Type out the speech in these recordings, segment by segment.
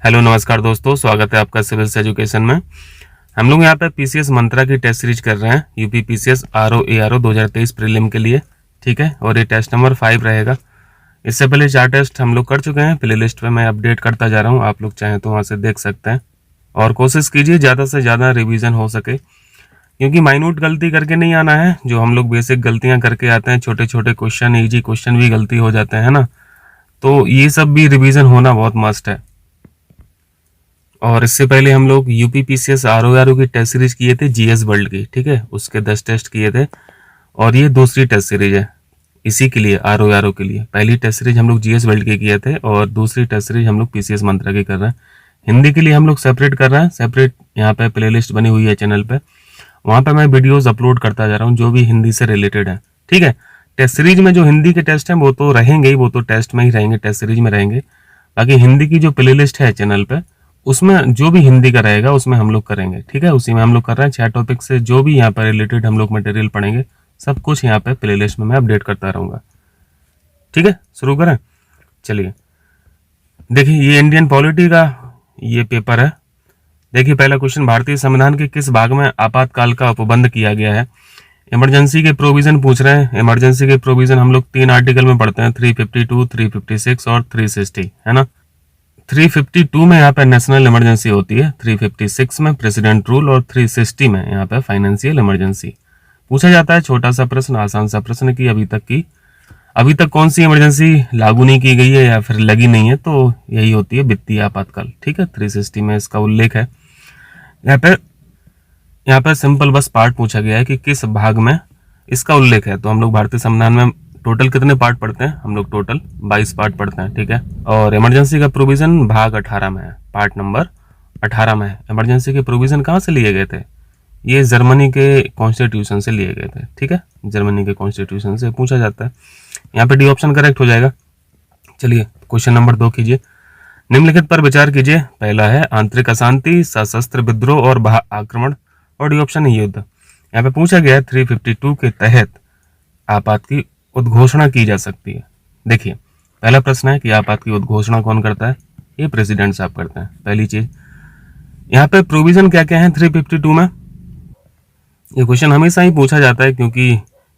Hello नमस्कार दोस्तों, स्वागत है आपका सिविल्स एजुकेशन में। हम लोग यहाँ पे पीसीएस मंत्रा की टेस्ट सीरीज कर रहे हैं, UP PCS RO ARO 2023 prelim के लिए। ठीक है, और ये टेस्ट नंबर 5 रहेगा। इससे पहले 4 टेस्ट हम लोग कर चुके हैं, प्ले लिस्ट में मैं अपडेट करता जा रहा हूँ, आप लोग चाहें तो वहाँ से देख सकते हैं। और कोशिश कीजिए ज़्यादा से ज़्यादा रिविज़न हो सके, क्योंकि माइन्यूट गलती करके नहीं आना है। जो हम लोग बेसिक गलतियाँ करके आते हैं, छोटे छोटे क्वेश्चन, ईजी क्वेश्चन भी गलती हो जाते हैं ना, तो ये सब भी रिविज़न होना बहुत मस्ट है। और इससे पहले हम लोग यूपी पीसीएस आरओ की टेस्ट सीरीज किए थे जीएस वर्ल्ड की। ठीक है, उसके 10 टेस्ट किए थे और ये दूसरी टेस्ट सीरीज है इसी के लिए, आरओ के लिए। पहली टेस्ट सीरीज हम लोग जीएस वर्ल्ड की किए थे और दूसरी टेस्ट सीरीज हम लोग पीसीएस मंत्रा की कर रहे हैं। हिंदी के लिए हम लोग सेपरेट कर रहे हैं, सेपरेट यहाँ पे प्लेलिस्ट बनी हुई है चैनल पे, वहाँ पे मैं वीडियोस अपलोड करता जा रहा हूँ जो भी हिंदी से रिलेटेड है। ठीक है, टेस्ट सीरीज में जो हिंदी के टेस्ट हैं वो तो रहेंगे ही, वो तो टेस्ट में ही रहेंगे, टेस्ट सीरीज में रहेंगे। बाकी हिंदी की जो प्लेलिस्ट है चैनल पे, उसमें जो भी हिंदी का रहेगा उसमें हम लोग करेंगे। ठीक है, उसी में हम लोग कर रहे हैं। 6 टॉपिक से जो भी यहाँ पर रिलेटेड हम लोग मटेरियल पढ़ेंगे, सब कुछ यहाँ पे प्लेलिस्ट में मैं अपडेट करता रहूँगा। ठीक है, शुरू करें। चलिए देखिए, ये इंडियन पॉलिटी का ये पेपर है। देखिए पहला क्वेश्चन, भारतीय संविधान के किस भाग में आपातकाल का उपबंध किया गया है? इमरजेंसी के प्रोविजन पूछ रहे हैं। इमरजेंसी के प्रोविजन हम लोग 3 आर्टिकल में पढ़ते हैं, 352, 356 और 360, है ना। 352 में यहाँ पे नेशनल इमरजेंसी होती है, 356 में प्रेसिडेंट रूल और 360 में यहाँ पे फाइनेंशियल इमरजेंसी। पूछा जाता है छोटा सा प्रश्न, आसान सा प्रश्न कि अभी तक कौन सी इमरजेंसी लागू नहीं की गई है या फिर लगी नहीं है, तो यही होती है वित्तीय आपातकाल। ठीक है, 360 में इसका उल्लेख है। यहाँ पे सिंपल बस पार्ट पूछा गया है कि किस भाग में इसका उल्लेख है। तो हम लोग भारतीय संविधान में टोटल कितने पार्ट पढ़ते हैं? हम लोग टोटल 22 पार्ट पढ़ते हैं। ठीक है, और इमरजेंसी का प्रोविजन भाग 18 में है, पार्ट नंबर 18 में है। इमरजेंसी के प्रोविजन कहाँ से लिए गए थे? ये जर्मनी के कॉन्स्टिट्यूशन से लिए गए थे। ठीक है, जर्मनी के कॉन्स्टिट्यूशन से पूछा जाता है। यहाँ पे डी ऑप्शन करेक्ट हो जाएगा। चलिए क्वेश्चन नंबर 2 कीजिए। निम्नलिखित पर विचार कीजिए। पहला है आंतरिक अशांति, सशस्त्र विद्रोह और बाह्य आक्रमण, और डी ऑप्शन है युद्ध। यहाँ पे पूछा गया है 352 के तहत आपात की उद्घोषणा की जा सकती है। देखिए पहला प्रश्न है कि आपात की उद्घोषणा कौन करता है? ये प्रेसिडेंट साहब करते हैं, पहली चीज। यहाँ पे प्रोविजन क्या क्या है 352 में? ये क्वेश्चन हमेशा ही पूछा जाता है, क्योंकि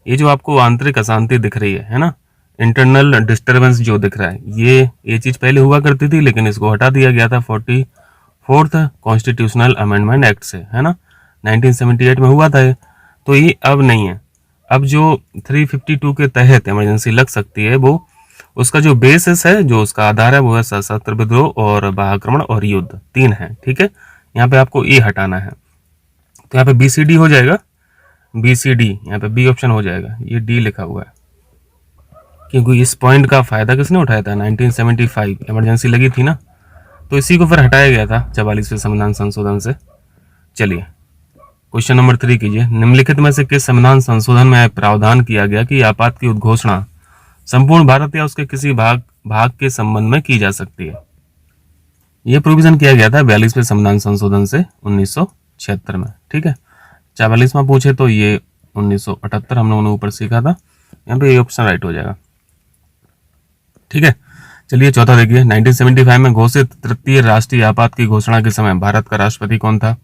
ये जो आपको आंतरिक अशांति दिख रही है ना, इंटरनल डिस्टर्बेंस जो दिख रहा है, ये चीज पहले हुआ करती थी, लेकिन इसको हटा दिया गया था 44th कॉन्स्टिट्यूशनल अमेंडमेंट एक्ट से, है ना, 1978 में हुआ था ये। तो ये अब नहीं है। अब जो 352 के तहत इमरजेंसी लग सकती है, वो उसका जो बेसिस है, जो उसका आधार है, वो है सशस्त्र विद्रोह और बाह्य आक्रमण और युद्ध, 3 है। ठीक है, यहाँ पे आपको ए हटाना है, तो यहाँ पे BCD हो जाएगा, BCD, यहाँ पे बी ऑप्शन हो जाएगा। ये डी लिखा हुआ है क्योंकि इस पॉइंट का फायदा किसने उठाया था? 1975 इमरजेंसी लगी थी ना, तो इसी को फिर हटाया गया था 44वें संविधान संशोधन से। चलिए क्वेश्चन नंबर 3 कीजिए। निम्नलिखित में से किस संविधान संशोधन में प्रावधान किया गया कि आपात की उद्घोषणा संपूर्ण भारत या उसके किसी भाग के संबंध में की जा सकती है? यह प्रोविजन किया गया था 42वें संविधान संशोधन से 1976 में। ठीक है, 44वां पूछे तो ये 1978 हम लोगों ने ऊपर सीखा था। यहाँ पे ये ऑप्शन राइट हो जाएगा। ठीक है, चलिए चौथा देखिए। 1975 में घोषित तृतीय राष्ट्रीय आपात की घोषणा के समय भारत का राष्ट्रपति कौन था?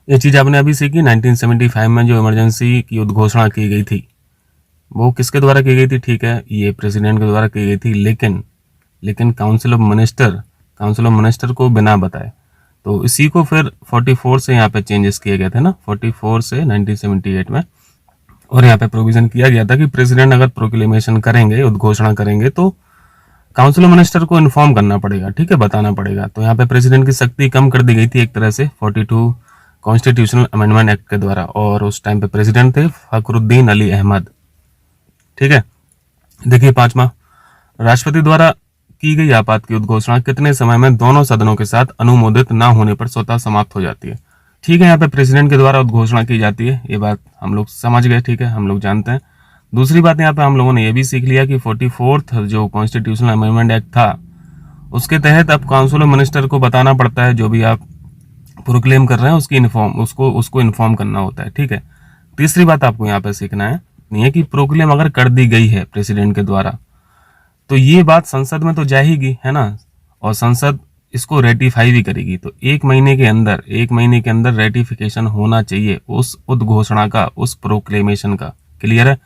ये चीज आपने अभी सीखी। 1975 में जो इमरजेंसी की उद्घोषणा की गई थी, वो किसके द्वारा की गई थी? ठीक है, ये प्रेसिडेंट के द्वारा की गई थी, लेकिन काउंसिल ऑफ मिनिस्टर को बिना बताए। तो इसी को फिर 44 से यहाँ पे चेंजेस किए गए थे ना, 44 से 1978 में। और यहाँ पे प्रोविजन किया गया था कि प्रेसिडेंट अगर प्रोक्लेमेशन करेंगे, उद्घोषणा करेंगे, तो काउंसिल ऑफ मिनिस्टर को इन्फॉर्म करना पड़ेगा। ठीक है, बताना पड़ेगा। तो यहाँ पे प्रेसिडेंट की शक्ति कम कर दी गई थी एक तरह से 42 कॉन्स्टिट्यूशनल अमेंडमेंट एक्ट के द्वारा, और उस टाइम पे प्रेसिडेंट थे फखरुद्दीन अली अहमद। ठीक है, देखिए पांचवा, राष्ट्रपति द्वारा की गई आपात की उद्घोषणा कितने समय में दोनों सदनों के साथ अनुमोदित न होने पर स्वतः समाप्त हो जाती है? ठीक है, यहाँ पे प्रेसिडेंट के द्वारा उद्घोषणा की जाती है, ये बात हम लोग समझ गए। ठीक है, हम लोग जानते हैं। दूसरी बात यहाँ पे हम लोगों ने ये भी सीख लिया कि 44th जो कॉन्स्टिट्यूशनल अमेंडमेंट एक्ट था, उसके तहत अब काउंसिल ऑफ मिनिस्टर को बताना पड़ता है, जो भी आप प्रोक्लेम कर रहे हैं उसको इन्फॉर्म करना होता है। ठीक है, तीसरी बात आपको यहाँ पे सीखना है, नहीं है कि प्रोक्लेम अगर कर दी गई है प्रेसिडेंट के द्वारा, तो ये बात संसद में तो जाएगी, है ना, और संसद इसको रेटिफाई भी करेगी। तो 1 महीने के अंदर रेटिफिकेशन होना चाहिए उस उद्घोषणा का, उस प्रोक्लेमेशन का। क्लियर है?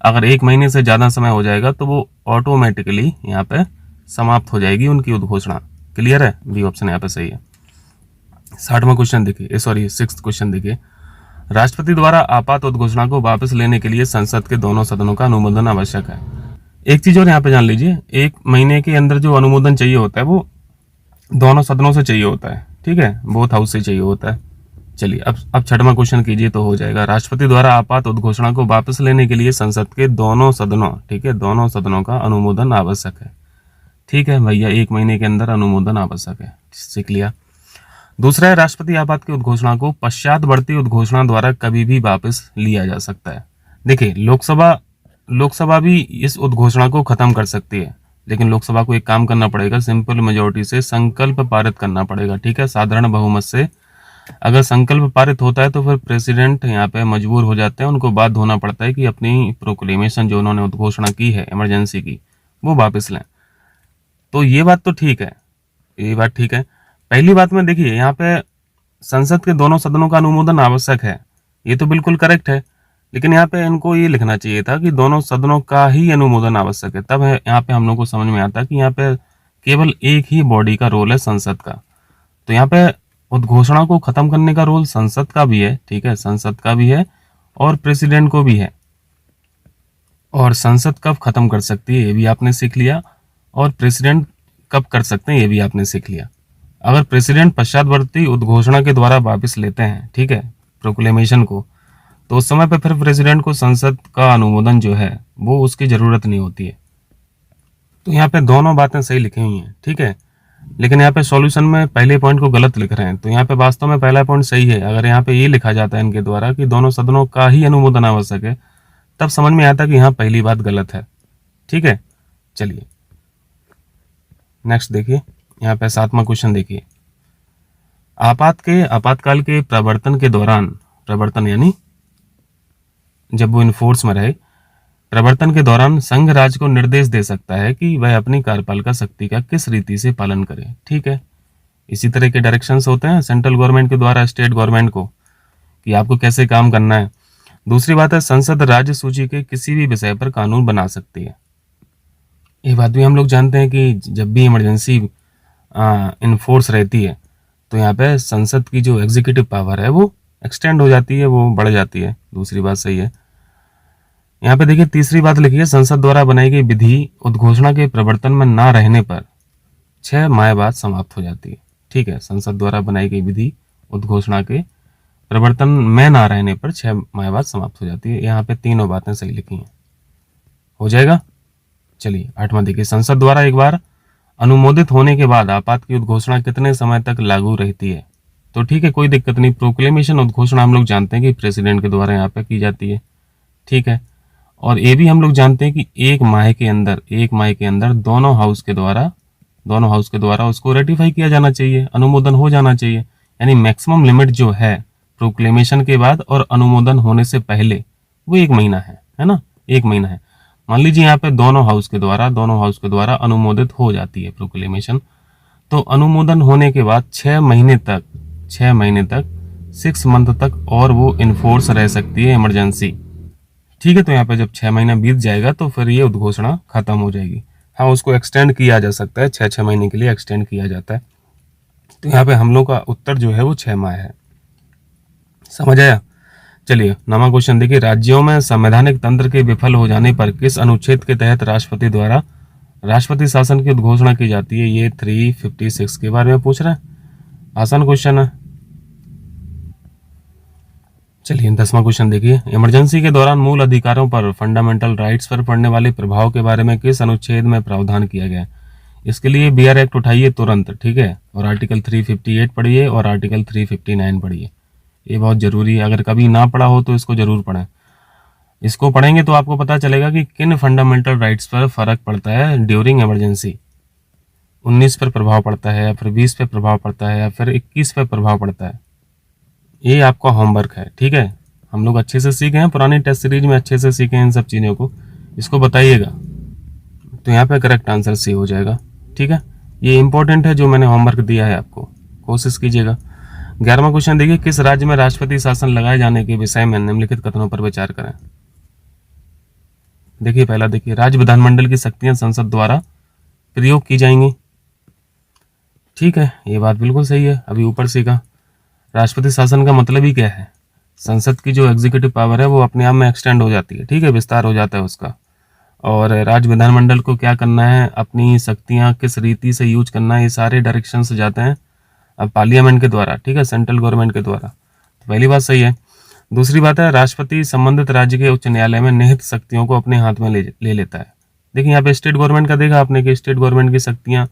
अगर 1 महीने से ज़्यादा समय हो जाएगा तो वो ऑटोमेटिकली यहाँ पे समाप्त हो जाएगी उनकी उद्घोषणा। क्लियर है? बी ऑप्शन यहाँ पे सही है। 60वां क्वेश्चन देखिए, सॉरी 6th क्वेश्चन देखिए। राष्ट्रपति द्वारा आपात उद्घोषणा को वापस लेने के लिए संसद के दोनों सदनों का अनुमोदन आवश्यक है। एक चीज और यहाँ पे जान लीजिए, 1 महीने के अंदर जो अनुमोदन चाहिए होता है वो दोनों सदनों से चाहिए होता है। ठीक है, बोथ हाउस से चाहिए होता है। चलिए अब 6वां क्वेश्चन कीजिए तो हो जाएगा। राष्ट्रपति द्वारा आपात उद्घोषणा को वापस लेने के लिए संसद के दोनों सदनों, ठीक है, दोनों सदनों का अनुमोदन आवश्यक है। ठीक है भैया, 1 महीने के अंदर अनुमोदन आवश्यक है, सीख लिया। दूसरा है, राष्ट्रपति आपात की उद्घोषणा को पश्चातवर्ती उद्घोषणा द्वारा कभी भी वापस लिया जा सकता है। देखिए, लोकसभा भी इस उद्घोषणा को खत्म कर सकती है, लेकिन लोकसभा को एक काम करना पड़ेगा, सिंपल मेजोरिटी से संकल्प पारित करना पड़ेगा। ठीक है, साधारण बहुमत से अगर संकल्प पारित होता है तो फिर प्रेसिडेंट यहाँ पे मजबूर हो जाते हैं, उनको बाध्य होना पड़ता है कि अपनी प्रोक्लेमेशन जो उन्होंने उद्घोषणा की है इमरजेंसी की, वो वापस लें। तो ये बात तो ठीक है, ये बात ठीक है। पहली बात में देखिए, यहाँ पे संसद के दोनों सदनों का अनुमोदन आवश्यक है, ये तो बिल्कुल करेक्ट है, लेकिन यहाँ पे इनको ये लिखना चाहिए था कि दोनों सदनों का ही अनुमोदन आवश्यक है। तब यहाँ पे हम लोग को समझ में आता कि यहाँ पे केवल एक ही बॉडी का रोल है, संसद का। तो यहाँ पे उद्घोषणा को खत्म करने का रोल संसद का भी है, ठीक है, संसद का भी है और प्रेसिडेंट को भी है। और संसद कब खत्म कर सकती है ये भी आपने सीख लिया, और प्रेसिडेंट कब कर सकते हैं ये भी आपने सीख लिया। अगर प्रेसिडेंट पश्चातवर्ती उद्घोषणा के द्वारा वापस लेते हैं, ठीक है, प्रोक्लेमेशन को, तो उस समय पे फिर प्रेसिडेंट को संसद का अनुमोदन जो है वो उसकी जरूरत नहीं होती है। तो यहाँ पे दोनों बातें सही लिखी हुई हैं, ठीक है, लेकिन यहाँ पे सॉल्यूशन में पहले पॉइंट को गलत लिख रहे हैं। तो यहाँ पे वास्तव में पहला पॉइंट सही है। अगर यहाँ पे ये लिखा जाता है इनके द्वारा कि दोनों सदनों का ही अनुमोदन आवश्यक है, तब समझ में आता कि यहाँ पहली बात गलत है। ठीक है, चलिए नेक्स्ट देखिए, यहाँ पे 7वां क्वेश्चन देखिए। आपातकाल के प्रवर्तन यानी जब वो इन्फोर्स में रहे, प्रवर्तन के दौरान संघ राज्य को निर्देश दे सकता है कि वह अपनी कार्यपालिका शक्ति का किस रीति से पालन करे। ठीक है, इसी तरह के डायरेक्शंस होते हैं सेंट्रल गवर्नमेंट के द्वारा स्टेट गवर्नमेंट को कि आपको कैसे काम करना है। दूसरी बात है, संसद राज्य सूची के किसी भी विषय पर कानून बना सकती है। ये बात भी हम लोग जानते हैं कि जब भी इमरजेंसी इन्फोर्स रहती है तो यहाँ पे संसद की जो एग्जीक्यूटिव पावर है वो एक्सटेंड हो जाती है, वो बढ़ जाती है। दूसरी बात सही है। यहाँ पे देखिए, तीसरी बात लिखी है, संसद द्वारा बनाई गई विधि उद्घोषणा के प्रवर्तन में ना रहने पर 6 माह बाद समाप्त हो जाती है। ठीक है, संसद द्वारा बनाई गई विधि उद्घोषणा के प्रवर्तन में ना रहने पर 6 माह बाद समाप्त हो जाती है। यहाँ पे तीनों बातें सही लिखी हैं, हो जाएगा। चलिए 8वां देखिए, संसद द्वारा एक बार अनुमोदित होने के बाद आपात की उद्घोषणा कितने समय तक लागू रहती है। तो ठीक है, कोई दिक्कत नहीं। प्रोक्लेमेशन उद्घोषणा हम लोग जानते हैं कि प्रेसिडेंट के द्वारा यहाँ पे की जाती है। ठीक है, और ये भी हम लोग जानते हैं कि 1 माह के अंदर दोनों हाउस के द्वारा उसको रेटिफाई किया जाना चाहिए, अनुमोदन हो जाना चाहिए। यानी मैक्सिमम लिमिट जो है प्रोक्लेमेशन के बाद और अनुमोदन होने से पहले वो 1 महीना है ना, 1 महीना है। मान लीजिए यहाँ पे दोनों हाउस के द्वारा अनुमोदित हो जाती है प्रोक्लेमेशन, तो अनुमोदन होने के बाद 6 महीने तक 6 मंथ तक और वो इन्फोर्स रह सकती है इमरजेंसी। ठीक है, तो यहाँ पे जब 6 महीना बीत जाएगा तो फिर ये उद्घोषणा खत्म हो जाएगी। हाँ, उसको एक्सटेंड किया जा सकता है, 6 महीने के लिए एक्सटेंड किया जाता है। तो यहाँ पे हम लोग का उत्तर जो है वो 6 माह है। समझ आया? चलिए 9वां क्वेश्चन देखिए, राज्यों में संवैधानिक तंत्र के विफल हो जाने पर किस अनुच्छेद के तहत राष्ट्रपति द्वारा राष्ट्रपति शासन की उद्घोषणा की जाती है। ये 356 के बारे में पूछ रहा है, आसान क्वेश्चन है। चलिए 10वां क्वेश्चन देखिए, इमरजेंसी के दौरान मूल अधिकारों पर, फंडामेंटल राइट्स पर पड़ने वाले प्रभाव के बारे में किस अनुच्छेद में प्रावधान किया गया है। इसके लिए BR एक्ट उठाइए तुरंत, ठीक है, और आर्टिकल 358 पढ़िए और आर्टिकल 359 पढ़िए। ये बहुत जरूरी है, अगर कभी ना पढ़ा हो तो इसको जरूर पढ़ें। इसको पढ़ेंगे तो आपको पता चलेगा कि किन फंडामेंटल राइट्स पर फर्क पड़ता है ड्यूरिंग इमरजेंसी। 19 पर प्रभाव पड़ता है या फिर 20 पे प्रभाव पड़ता है या फिर 21 पे प्रभाव पड़ता है। ये आपका होमवर्क है, ठीक है। हम लोग अच्छे से सीखे हैं, पुरानी टेस्ट सीरीज में अच्छे से सीखे हैं इन सब चीज़ों को, इसको बताइएगा। तो यहाँ पे करेक्ट आंसर सी हो जाएगा, ठीक है। ये इंपॉर्टेंट है जो मैंने होमवर्क दिया है आपको, कोशिश कीजिएगा। 11वां क्वेश्चन देखिए, किस राज्य में राष्ट्रपति शासन लगाए जाने के विषय में निम्नलिखित कथनों पर विचार करें। देखिए पहला देखिए, राज्य विधानमंडल की शक्तियां संसद द्वारा प्रयोग की जाएंगी। ठीक है, ये बात बिल्कुल सही है। अभी ऊपर से कहा राष्ट्रपति शासन का मतलब ही क्या है, संसद की जो एग्जीक्यूटिव पावर है वो अपने आप में एक्सटेंड हो जाती है, ठीक है, विस्तार हो जाता है उसका। और राज्य विधानमंडल को क्या करना है, अपनी शक्तियां किस रीति से यूज करना है, ये सारे डायरेक्शन से जाते हैं अब पार्लियामेंट के द्वारा, ठीक है, सेंट्रल गवर्नमेंट के द्वारा। तो पहली बात सही है। दूसरी बात है, राष्ट्रपति संबंधित राज्य के उच्च न्यायालय में निहित शक्तियों को अपने हाथ में ले लेता है। देखिए यहाँ पे स्टेट गवर्नमेंट का देखा आपने कि स्टेट गवर्नमेंट की शक्तियां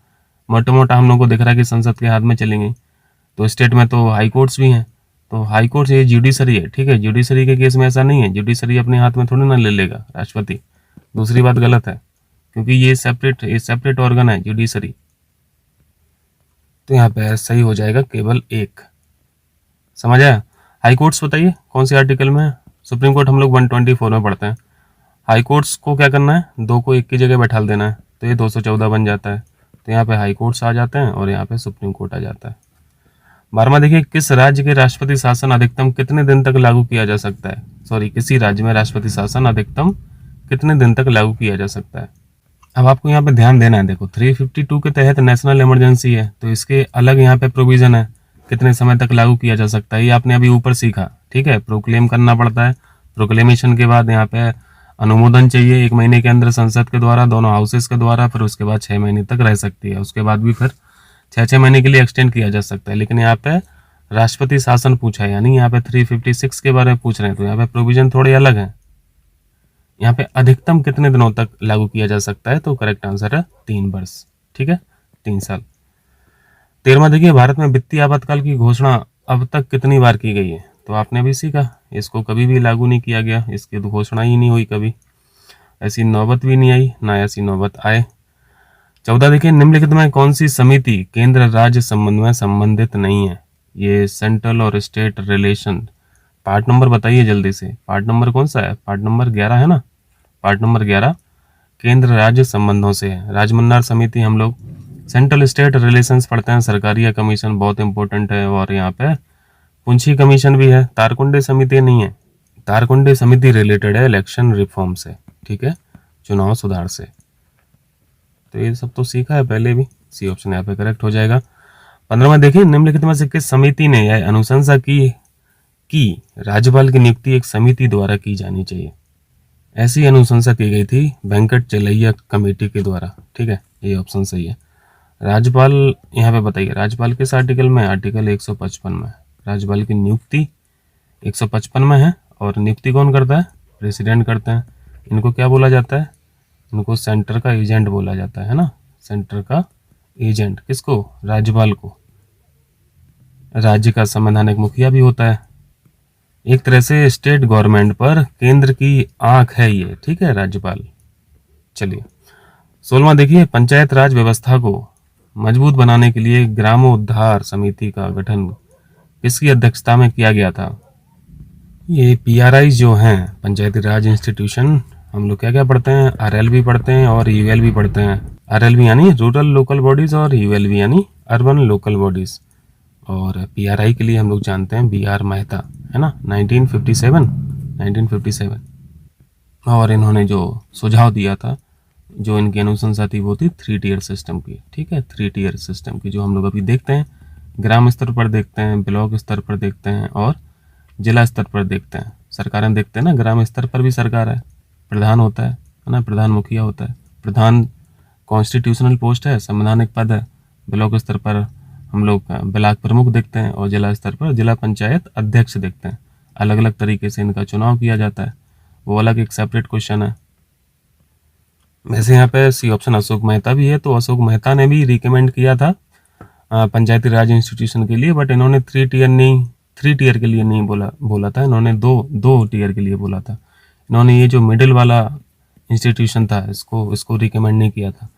मोटा मोटा हम लोग को दिख रहा है कि संसद के हाथ में चलेंगी। तो स्टेट में तो हाई कोर्ट्स भी हैं, तो हाई कोर्ट ये जुडिशरी है, ठीक है, जुडिशरी के केस में ऐसा नहीं है, जुडिशरी अपने हाथ में थोड़ी ना ले लेगा राष्ट्रपति। दूसरी बात गलत है, क्योंकि ये सेपरेट ऑर्गन है जुडिशरी। तो यहाँ पे सही हो जाएगा केवल एक। समझ आया? हाई कोर्ट्स बताइए कौन से आर्टिकल में है? सुप्रीम कोर्ट हम लोग 124 में पढ़ते हैं। हाई कोर्ट्स को क्या करना है, दो को एक की जगह बैठा देना है, तो ये 214 बन जाता है। तो यहाँ पे हाई कोर्ट्स आ जाते हैं और यहाँ पे सुप्रीम कोर्ट आ जाता है। 12वां देखिए, किस राज्य के राष्ट्रपति शासन अधिकतम कितने दिन तक लागू किया जा सकता है। सॉरी, किसी राज्य में राष्ट्रपति शासन अधिकतम कितने दिन तक लागू किया जा सकता है। अब आपको यहाँ पे ध्यान देना है, देखो 352 के तहत नेशनल इमरजेंसी है, तो इसके अलग यहाँ पे प्रोविजन है कितने समय तक लागू किया जा सकता है। ये आपने अभी ऊपर सीखा, ठीक है, प्रोक्लेम करना पड़ता है। प्रोक्लेमेशन के बाद यहाँ पे अनुमोदन चाहिए 1 महीने के अंदर संसद के द्वारा, दोनों हाउसेस के द्वारा, फिर उसके बाद 6 महीने तक रह सकती है, उसके बाद भी फिर 6 महीने के लिए एक्सटेंड किया जा सकता है। लेकिन यहाँ पे राष्ट्रपति शासन पूछा है, यानी यहाँ पे 356 के बारे में पूछ रहे हैं, तो यहाँ पे प्रोविजन थोड़े अलग है। यहाँ पे अधिकतम कितने दिनों तक लागू किया जा सकता है, तो करेक्ट आंसर है 3 वर्ष, ठीक है, 3 साल। 13वां देखिए, भारत में वित्तीय आपातकाल की घोषणा अब तक कितनी बार की गई है। तो आपने अभी सीखा, इसको कभी भी लागू नहीं किया गया, इसकी तो घोषणा ही नहीं हुई कभी, ऐसी नौबत भी नहीं आई, ना ऐसी नौबत आए। 14 देखिए, निम्नलिखित में कौन सी समिति केंद्र राज्य संबंध में संबंधित नहीं है। ये सेंट्रल और स्टेट रिलेशन, पार्ट नंबर बताइए जल्दी से, पार्ट नंबर कौन सा है, पार्ट नंबर 11 है ना, पार्ट नंबर 11 केंद्र राज्य संबंधों से है। राजमन्नार समिति हम लोग सेंट्रल स्टेट रिलेशंस पढ़ते हैं, सरकारी या कमीशन बहुत इंपॉर्टेंट है। और यहाँ पे पुंछी कमीशन भी है। तारकुंडे समिति नहीं है, तारकुंडे समिति रिलेटेड है इलेक्शन रिफॉर्म से, ठीक है, चुनाव सुधार से। तो ये सब तो सीखा है पहले भी, सी ऑप्शन यहाँ पे करेक्ट हो जाएगा। 15वां देखिए, निम्नलिखित में से किस समिति ने यह अनुशंसा की कि राज्यपाल की नियुक्ति एक समिति द्वारा की जानी चाहिए। ऐसी अनुशंसा की गई थी वेंकट चलैया कमेटी के द्वारा, ठीक है, ये ऑप्शन सही है। राज्यपाल यहाँ पे बताइए, राज्यपाल किस आर्टिकल में, आर्टिकल 155 में। राज्यपाल की नियुक्ति 155 में है, और नियुक्ति कौन करता है, प्रेसिडेंट करते हैं। इनको क्या बोला जाता है, इनको सेंटर का एजेंट बोला जाता है ना, सेंटर का एजेंट, किसको, राज्यपाल को। राज्य का संवैधानिक मुखिया भी होता है, एक तरह से स्टेट गवर्नमेंट पर केंद्र की आंख है ये, ठीक है, राज्यपाल। चलिए 16वां देखिए, पंचायत राज व्यवस्था को मजबूत बनाने के लिए ग्रामोद्धार समिति का गठन किसकी अध्यक्षता में किया गया था। ये पीआरआई जो हैं, पंचायती राज इंस्टीट्यूशन, हम लोग क्या क्या पढ़ते हैं, आरएल भी पढ़ते हैं और यूएल भी पढ़ते हैं। आरएल भी यानी रूरल लोकल बॉडीज, और यूएल भी यानी अर्बन लोकल बॉडीज। और पीआरआई के लिए हम लोग जानते हैं बीआर मेहता, है ना, 1957। और इन्होंने जो सुझाव दिया था, जो इनकी अनुशंसा थी, वो थी 3 टियर सिस्टम की, ठीक है, 3 टियर सिस्टम की, जो हम लोग अभी देखते हैं, ग्राम स्तर पर देखते हैं, ब्लॉक स्तर पर देखते हैं और जिला स्तर पर देखते हैं। सरकारें देखते हैं ना, ग्राम स्तर पर भी सरकार है, प्रधान होता है ना, प्रधान मुखिया होता है। प्रधान कॉन्स्टिट्यूशनल पोस्ट है, संवैधानिक पद है। ब्लॉक स्तर पर हम लोग ब्लॉक प्रमुख देखते हैं, और जिला स्तर पर जिला पंचायत अध्यक्ष देखते हैं। अलग अलग तरीके से इनका चुनाव किया जाता है, वो अलग एक सेपरेट क्वेश्चन है। वैसे यहाँ पे सी ऑप्शन अशोक मेहता भी है, तो अशोक मेहता ने भी रिकमेंड किया था पंचायती राज इंस्टीट्यूशन के लिए, बट इन्होंने 3 टियर के लिए नहीं बोला था, इन्होंने दो टियर के लिए बोला था। इन्होंने ये जो मिडिल वाला इंस्टीट्यूशन था, इसको रिकमेंड नहीं किया था।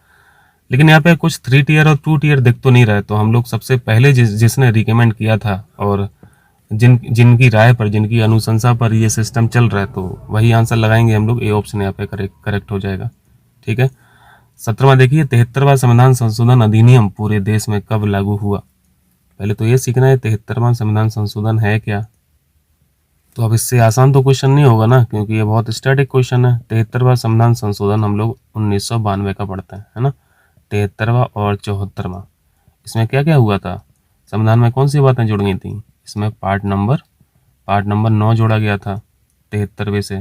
लेकिन यहाँ पे कुछ 3 टियर और 2 टियर दिख तो नहीं रहे, तो हम लोग सबसे पहले जिसने रिकमेंड किया था और जिनकी राय पर, जिनकी अनुशंसा पर ये सिस्टम चल रहा है, तो वही आंसर लगाएंगे हम लोग। ए ऑप्शन यहाँ पे करेक्ट हो जाएगा, ठीक है। 17वां देखिए, 73वां संविधान संशोधन अधिनियम पूरे देश में कब लागू हुआ। पहले तो ये सीखना है 73वां संविधान संशोधन है क्या। तो अब इससे आसान तो क्वेश्चन नहीं होगा ना, क्योंकि ये बहुत स्टैटिक क्वेश्चन है। 73वां संविधान संशोधन हम लोग 1992 का पढ़ते हैं, है ना। 73वां और 74वां, इसमें क्या क्या हुआ था, संविधान में कौन सी बातें जुड़ गई थी। इसमें पार्ट नंबर 9 जोड़ा गया था 73वें से,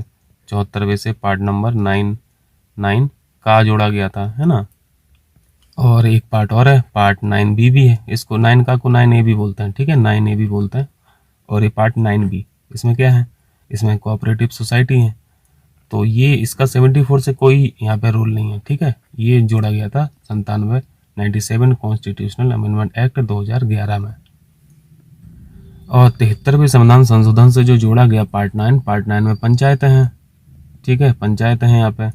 74वें से पार्ट नंबर 9 का जोड़ा गया था, है ना। और एक पार्ट और है, पार्ट 9B भी है, इसको 9 का को 9A भी बोलते हैं, ठीक है, 9A भी बोलते हैं। और ये पार्ट 9B, इसमें क्या है, इसमें कोऑपरेटिव सोसाइटी है। तो ये इसका 74 से कोई यहाँ पे रूल नहीं है, ठीक है। ये जोड़ा गया था 97 कॉन्स्टिट्यूशनल अमेंडमेंट एक्ट 2011 में। और 73वें संविधान संशोधन से जो जोड़ा गया पार्ट 9 में पंचायतें हैं, ठीक है, पंचायतें हैं यहाँ पे।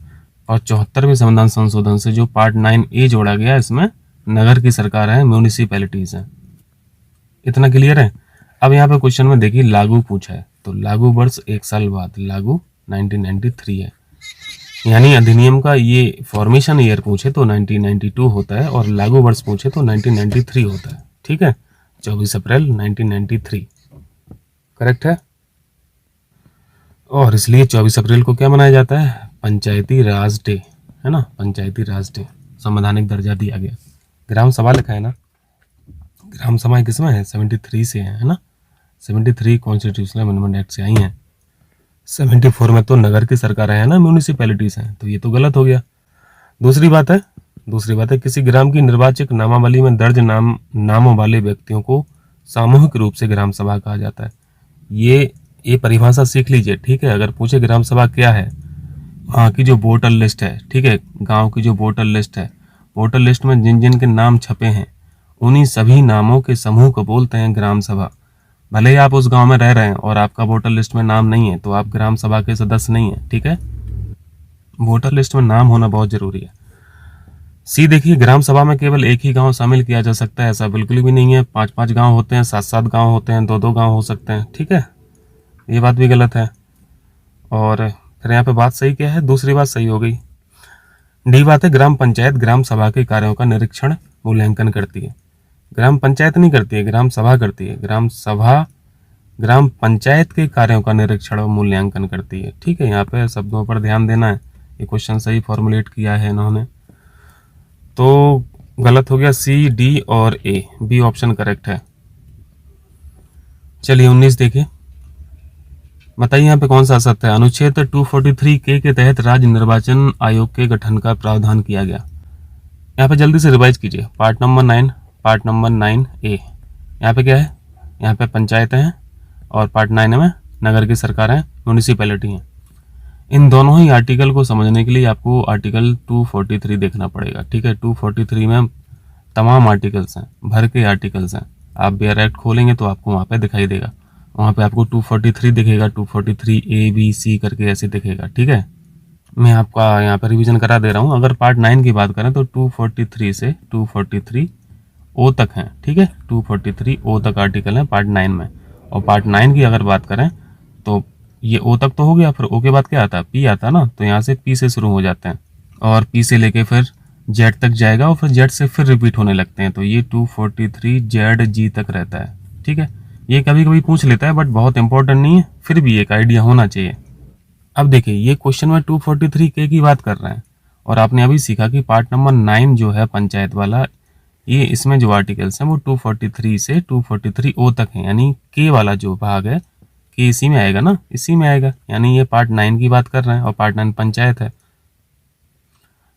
और 74वें संविधान संशोधन से जो पार्ट 9A जोड़ा गया, इसमें नगर की सरकार है, म्यूनिसिपैलिटीज है। इतना क्लियर है। अब यहाँ पे क्वेश्चन में देखिए लागू पूछा है, तो लागू वर्ष 1 साल बाद, लागू 1993 है, यानी अधिनियम का ये फॉर्मेशन ईयर पूछे तो 1992 होता है, और लागू वर्ष पूछे तो 1993 होता है, ठीक है, 24 अप्रैल 1993 करेक्ट है। और इसलिए 24 अप्रैल को क्या मनाया जाता है, पंचायती राज डे, है ना, पंचायती राज डे। संवैधानिक दर्जा दिया गया। ग्राम सभा लिखा है ना, ग्राम सभाएं किसमें है, 73 से है ना, 73 कॉन्स्टिट्यूशनल अमेंडमेंट एक्ट से आई हैं। 74 में तो नगर की सरकार है ना, म्यूनिसिपैलिटीज हैं, तो ये तो गलत हो गया। दूसरी बात है किसी ग्राम की निर्वाचक नामावली में दर्ज नामों वाले व्यक्तियों को सामूहिक रूप से ग्राम सभा कहा जाता है। ये परिभाषा सीख लीजिए, ठीक है। अगर पूछे ग्राम सभा क्या है, वहाँ की जो वोटर लिस्ट है, ठीक है, गांव की जो वोटर लिस्ट है, वोटर लिस्ट में जिन जिन के नाम छपे हैं, उन्हीं सभी नामों के समूह को बोलते हैं ग्राम सभा। भले ही आप उस गांव में रह रहे हैं और आपका वोटर लिस्ट में नाम नहीं है, तो आप ग्राम सभा के सदस्य नहीं है, ठीक है। वोटर लिस्ट में नाम होना बहुत जरूरी है। सी देखिए, ग्राम सभा में केवल एक ही गांव शामिल किया जा सकता है, ऐसा बिल्कुल भी नहीं है। 5-5 गांव होते हैं, 7-7 गांव होते हैं, 2-2 गांव हो सकते हैं, ठीक है, ये बात भी गलत है। और फिर यहाँ पे बात सही क्या है, दूसरी बात सही हो गई। डी बात है, ग्राम पंचायत ग्राम सभा के कार्यों का निरीक्षण मूल्यांकन करती है। ग्राम पंचायत नहीं करती है, ग्राम सभा करती है। ग्राम सभा ग्राम पंचायत के कार्यों का निरीक्षण और मूल्यांकन करती है, ठीक है। यहाँ पे शब्दों पर ध्यान देना है, ये क्वेश्चन सही फॉर्मुलेट किया है इन्होंने, तो गलत हो गया सी, डी और ए, बी ऑप्शन करेक्ट है। चलिए 19 देखिए, बताइए यहाँ पे कौन सा सत्य है। अनुच्छेद 243 के तहत राज्य निर्वाचन आयोग के गठन का प्रावधान किया गया। यहाँ पे जल्दी से रिवाइज कीजिए, पार्ट नंबर 9A, यहाँ पे क्या है, यहाँ पे पंचायतें हैं, और पार्ट 9 में नगर की सरकार है, म्यूनिसिपैलिटी है। इन दोनों ही आर्टिकल को समझने के लिए आपको आर्टिकल 243 देखना पड़ेगा, ठीक है। 243 में तमाम आर्टिकल्स हैं, भर के आर्टिकल्स हैं। आप बेयर एक्ट खोलेंगे तो आपको वहाँ पे दिखाई देगा, वहाँ पे आपको 243 दिखेगा, 243A B C करके ऐसे दिखेगा, ठीक है। मैं आपका यहाँ पर रिवीजन करा दे रहा हूँ। अगर पार्ट 9 की बात करें तो 243 से 243O तक हैं, ठीक है, 243O तक आर्टिकल है पार्ट 9 में। और पार्ट 9 की अगर बात करें तो ये O तक तो हो गया, फिर O के बाद क्या आता है, P आता है ना, तो यहाँ से P से शुरू हो जाते हैं, और P से लेके फिर Z तक जाएगा, और फिर Z से फिर रिपीट होने लगते हैं, तो ये 243ZG तक रहता है, ठीक है। ये कभी कभी पूछ लेता है, बट बहुत इंपॉर्टेंट नहीं है, फिर भी एक आइडिया होना चाहिए। अब देखिए, ये क्वेश्चन में 243K की बात कर रहे हैं, और आपने अभी सीखा कि पार्ट नंबर 9 जो है पंचायत वाला, ये इसमें जो आर्टिकल्स हैं वो 243 से 243O तक है, यानी के वाला जो भाग है, के इसी में आएगा ना, इसी में आएगा, यानी ये पार्ट 9 की बात कर रहे हैं, और पार्ट 9 पंचायत है,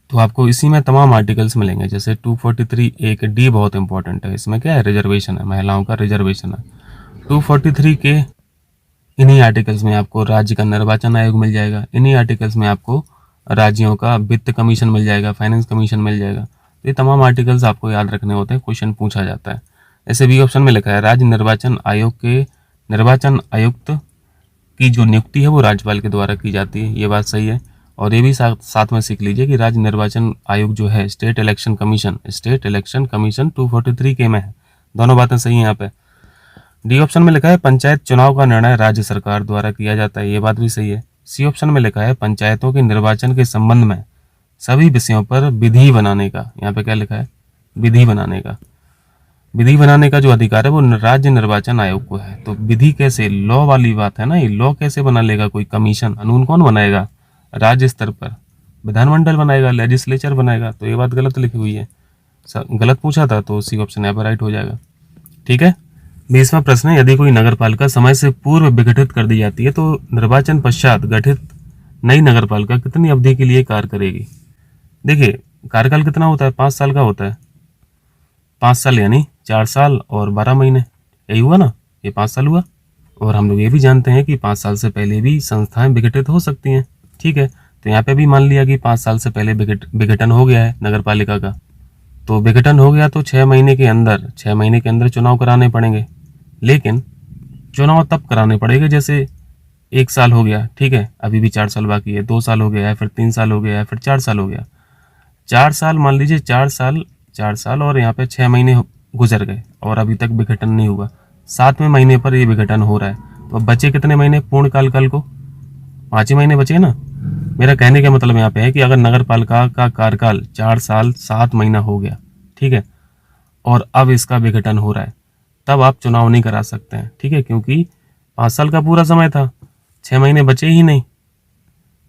तो आपको इसी में तमाम आर्टिकल्स मिलेंगे। जैसे 243 एक डी बहुत इंपॉर्टेंट है, इसमें क्या है, रिजर्वेशन है, महिलाओं का रिजर्वेशन है। 243 के इन्हीं आर्टिकल्स में आपको राज्य का निर्वाचन आयोग मिल जाएगा, इन्हीं आर्टिकल्स में आपको राज्यों का वित्त कमीशन मिल जाएगा, फाइनेंस कमीशन मिल जाएगा। तो ये तमाम आर्टिकल्स आपको याद रखने होते हैं, क्वेश्चन पूछा जाता है। ऐसे बी ऑप्शन में लिखा है, राज्य निर्वाचन आयोग के निर्वाचन आयुक्त की जो नियुक्ति है वो राज्यपाल के द्वारा की जाती है, ये बात सही है। और ये भी साथ में सीख लीजिए कि राज्य निर्वाचन आयोग जो है स्टेट इलेक्शन कमीशन 243K में है, दोनों बातें सही हैं यहाँ पे। डी ऑप्शन में लिखा है, पंचायत चुनाव का निर्णय राज्य सरकार द्वारा किया जाता है, ये बात भी सही है। सी ऑप्शन में लिखा है, पंचायतों के निर्वाचन के संबंध में सभी विषयों पर विधि बनाने का, यहाँ पे क्या लिखा है, विधि बनाने का, विधि बनाने का जो अधिकार है वो राज्य निर्वाचन आयोग को है। तो विधि कैसे, लॉ वाली बात है ना, ये लॉ कैसे बना लेगा कोई कमीशन, कानून कौन बनाएगा, राज्य स्तर पर विधानमंडल बनाएगा, लेजिस्लेचर बनाएगा। तो ये बात गलत लिखी हुई है, गलत पूछा था तो सी ऑप्शन यहाँ पर राइट हो जाएगा। ठीक है। 20वां प्रश्न है, यदि कोई नगर पालिका समय से पूर्व विघटित कर दी जाती है तो निर्वाचन पश्चात गठित नई नगर पालिका कितनी अवधि के लिए कार्य करेगी। देखिए कार्यकाल कितना होता है, 5 साल का होता है। 5 साल यानी 4 साल और 12 महीने, यही हुआ ना, ये 5 साल हुआ। और हम लोग ये भी जानते हैं कि 5 साल से पहले भी संस्थाएं विघटित हो सकती हैं। ठीक है, तो यहाँ पे भी मान लिया कि 5 साल से पहले विघटन हो गया है नगर पालिका का, तो विघटन हो गया तो 6 महीने के अंदर चुनाव कराने पड़ेंगे। लेकिन चुनाव तब कराने पड़ेंगे जैसे 1 साल हो गया, ठीक है, अभी भी 4 साल बाकी है, 2 साल हो गया है, फिर 3 साल हो गया है, फिर 4 साल हो गया, 4 साल मान लीजिए, 4 साल और यहाँ पे 6 महीने गुजर गए और अभी तक विघटन नहीं हुआ। 7वें महीने पर ये विघटन हो रहा है, तो अब बचे कितने महीने पूर्ण काल को, 5 ही महीने बचे ना। मेरा कहने का मतलब यहाँ पे है कि अगर नगर पालिका का कार्यकाल 4 साल 7 महीना हो गया, ठीक है, और अब इसका विघटन हो रहा है, तब आप चुनाव नहीं करा सकते हैं। ठीक है, क्योंकि 5 साल का पूरा समय था, 6 महीने बचे ही नहीं,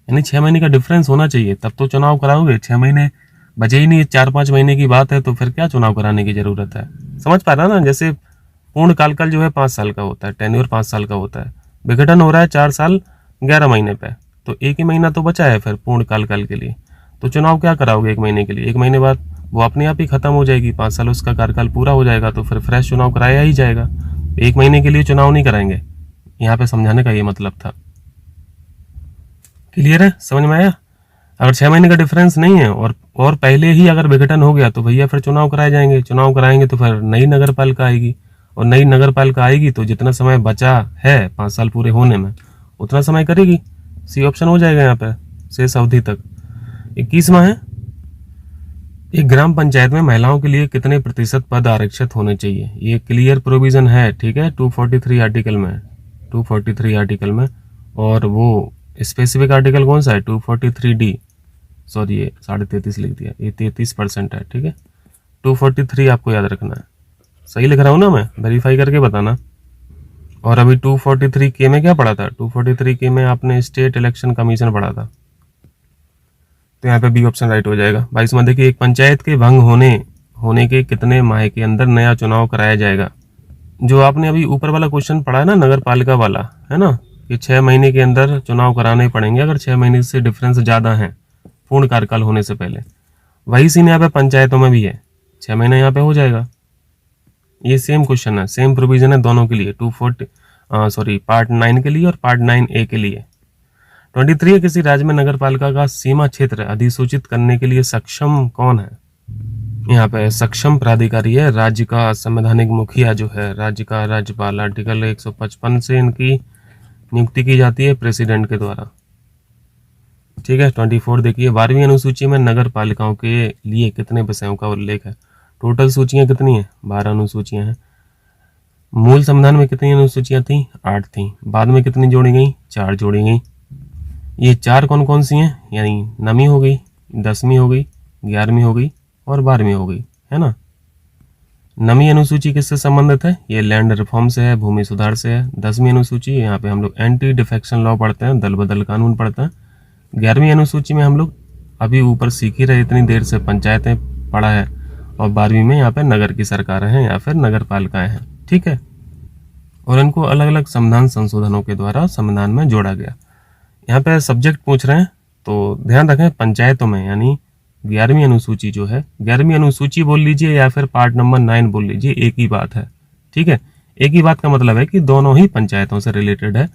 यानी 6 महीने का डिफरेंस होना चाहिए तब तो चुनाव कराओगे। 6 महीने बचे ही नहीं, 4-5 महीने की बात है, तो फिर क्या चुनाव कराने की जरूरत है। समझ पा रहा ना, जैसे पूर्ण काल जो है 5 साल का होता है, टेन्योर 5 साल का होता है, विघटन हो रहा है 4 साल 11 महीने पे, तो 1 ही महीना तो बचा है फिर पूर्ण काल के लिए। तो चुनाव क्या कराओगे 1 महीने के लिए, 1 महीने बाद वो अपने आप ही खत्म हो जाएगी, 5 साल उसका कार्यकाल पूरा हो जाएगा, तो फिर फ्रेश चुनाव कराया ही जाएगा। 1 महीने के लिए चुनाव नहीं कराएंगे, यहाँ पे समझाने का ये मतलब था। क्लियर है, समझ में आया। अगर 6 महीने का डिफरेंस नहीं है और पहले ही अगर विघटन हो गया तो भैया फिर चुनाव कराए जाएंगे, चुनाव कराएंगे तो फिर नई नगर पालिका आएगी, और नई नगर पालिका आएगी तो जितना समय बचा है 5 साल पूरे होने में उतना समय करेगी। सी ऑप्शन हो जाएगा यहाँ पे शेष अवधि तक। 21वां है, एक ग्राम पंचायत में महिलाओं के लिए कितने प्रतिशत पद आरक्षित होने चाहिए। ये क्लियर प्रोविजन है, ठीक है, 243 आर्टिकल में, 243 आर्टिकल में, और वो स्पेसिफिक आर्टिकल कौन सा है, 243D, सॉरी ये 33.5 लिख दिया, ये 33% है। ठीक है, 243 आपको याद रखना है, सही लिख रहा हूँ ना मैं, वेरीफाई करके बताना। और अभी 243K में क्या पढ़ा था, 243K में आपने स्टेट इलेक्शन कमीशन पढ़ा था, तो यहाँ पे बी ऑप्शन राइट हो जाएगा। 22वां देखिए, एक पंचायत के भंग होने के कितने माह के अंदर नया चुनाव कराया जाएगा। जो आपने अभी ऊपर वाला क्वेश्चन पढ़ा है ना नगर पालिका वाला, है ना, कि 6 महीने के अंदर चुनाव कराने पड़ेंगे अगर 6 महीने से डिफरेंस ज्यादा है पूर्ण कार्यकाल होने से पहले, वही सीन यहाँ पे पंचायतों में भी है, 6 महीने यहाँ पे हो जाएगा। ये सेम क्वेश्चन है, सेम प्रोविजन है दोनों के लिए, पार्ट 9 के लिए और पार्ट 9A के लिए। 23 किसी राज्य में नगर पालिका का सीमा क्षेत्र अधिसूचित करने के लिए सक्षम कौन है। यहाँ पे सक्षम प्राधिकारी है राज्य का संवैधानिक मुखिया जो है, राज्य का राज्यपाल। आर्टिकल 155 से इनकी नियुक्ति की जाती है प्रेसिडेंट के द्वारा। ठीक है, 24 देखिए, 12वीं अनुसूची में नगर पालिकाओं के लिए कितने विषयों का उल्लेख है। टोटल सूचियां कितनी है, 12 अनुसूचियां हैं। मूल संविधान में कितनी अनुसूचियां थी, 8 थी, बाद में कितनी जोड़ी गई, 4 जोड़ी गई। ये 4 कौन कौन सी हैं, यानी नवीं हो गई, 10वीं हो गई, 11वीं हो गई और 12वीं हो गई, है ना। नवीं अनुसूची किससे संबंधित है, ये लैंड रिफॉर्म से है, भूमि सुधार से है। 10वीं अनुसूची, यहाँ पे हम लोग एंटी डिफेक्शन लॉ पढ़ते हैं, दल बदल कानून पढ़ते हैं। 11वीं अनुसूची में हम लोग अभी ऊपर सीख ही रहे इतनी देर से, पंचायतें पढ़ा है, और 12वीं में यहाँ पे नगर की सरकारें हैं या फिर नगर पालिकाएं हैं। ठीक है, और इनको अलग अलग संविधान संशोधनों के द्वारा संविधान में जोड़ा गया। यहाँ पे सब्जेक्ट पूछ रहे हैं तो ध्यान रखें, पंचायतों में, यानी 11वीं अनुसूची जो है, 11वीं अनुसूची बोल लीजिए या फिर पार्ट नंबर 9 बोल लीजिए, एक ही बात है। ठीक है, एक ही बात का मतलब है कि दोनों ही पंचायतों से रिलेटेड है।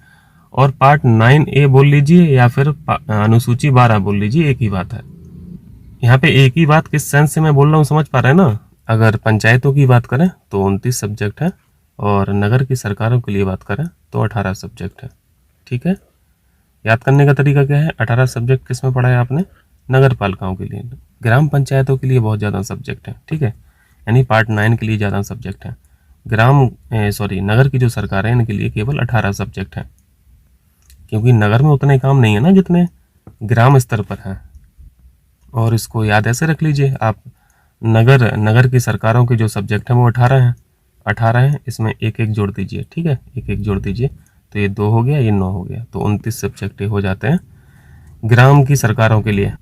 और पार्ट 9A बोल लीजिए या फिर अनुसूची 12 बोल लीजिए, एक ही बात है। यहाँ पे एक ही बात किस सेंस से मैं बोल रहा हूँ, समझ पा रहे हैं ना। अगर पंचायतों की बात करें तो 29 सब्जेक्ट है, और नगर की सरकारों के लिए बात करें तो 18 सब्जेक्ट है। ठीक है, याद करने का तरीका क्या है, 18 सब्जेक्ट किस में पढ़ा है आपने, नगर पालिकाओं के लिए। ग्राम पंचायतों के लिए बहुत ज़्यादा सब्जेक्ट है, ठीक है, यानी पार्ट 9 के लिए ज़्यादा सब्जेक्ट है। नगर की जो सरकार है इनके लिए केवल 18 सब्जेक्ट है, क्योंकि नगर में उतने काम नहीं है ना जितने ग्राम स्तर पर है। और इसको याद ऐसे रख लीजिए आप, नगर की सरकारों के जो सब्जेक्ट हैं वो 18 हैं, इसमें एक एक जोड़ दीजिए, ठीक है, एक एक जोड़ दीजिए, तो ये 2 हो गया, ये 9 हो गया, तो 29 सब्जेक्ट हो जाते हैं ग्राम की सरकारों के लिए।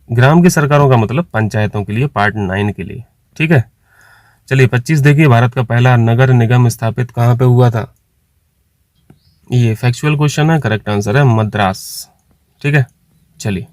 ग्राम की सरकारों का मतलब पंचायतों के लिए, पार्ट 9 के लिए, ठीक है। चलिए 25 देखिए, भारत का पहला नगर निगम स्थापित कहाँ पे हुआ था? ये फैक्चुअल क्वेश्चन है, करेक्ट आंसर है मद्रास, ठीक है। चलिए